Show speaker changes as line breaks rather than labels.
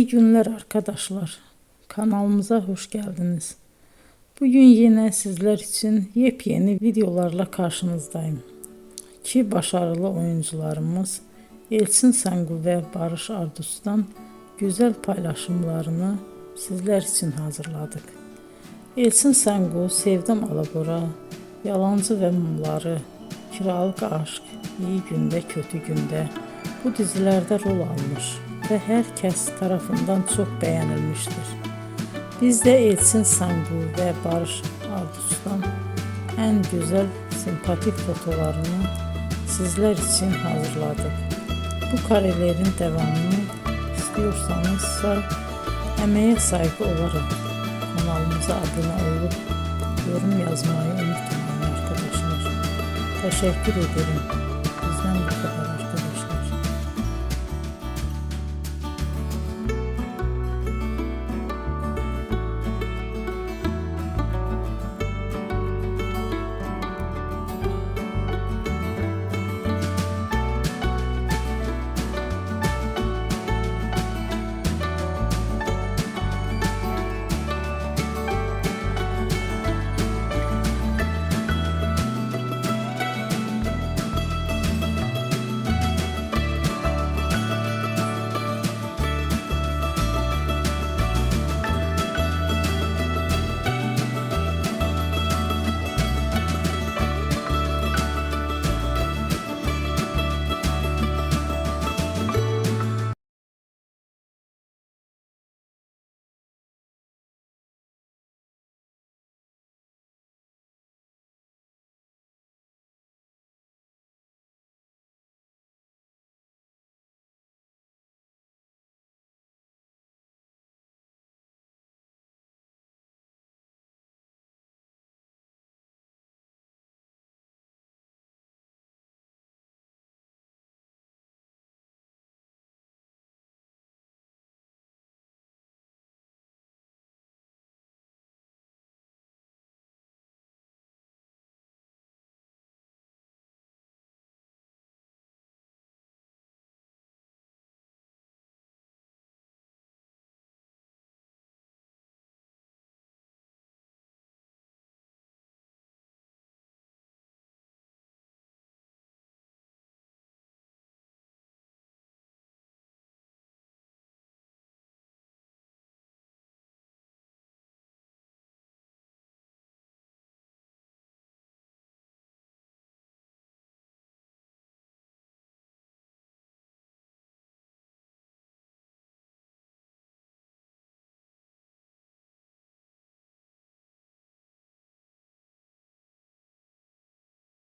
İyi günler arkadaşlar. Kanalımıza hoş geldiniz. Bugün yine sizler için yepyeni videolarla karşınızdayım. İki başarılı oyuncularımız Elçin Sangu ve Barış Ardus'tan güzel paylaşımlarını sizler için hazırladık. Elçin Sangu, Sevdim Alabora, Yalancı ve Mumları, Kiralık Aşk, İyi Günde Kötü Günde bu dizilerde rol almış ve herkes tarafından çok beğenilmiştir. Biz de Elçin Sangu ve Barış Ardus'tan en güzel sempatik fotolarını sizler için hazırladık. Bu karelerin devamını istiyorsanızsa emeğe saygı olarak kanalımıza abone olup yorum yazmayı unutmayın arkadaşlar. Teşekkür ederim.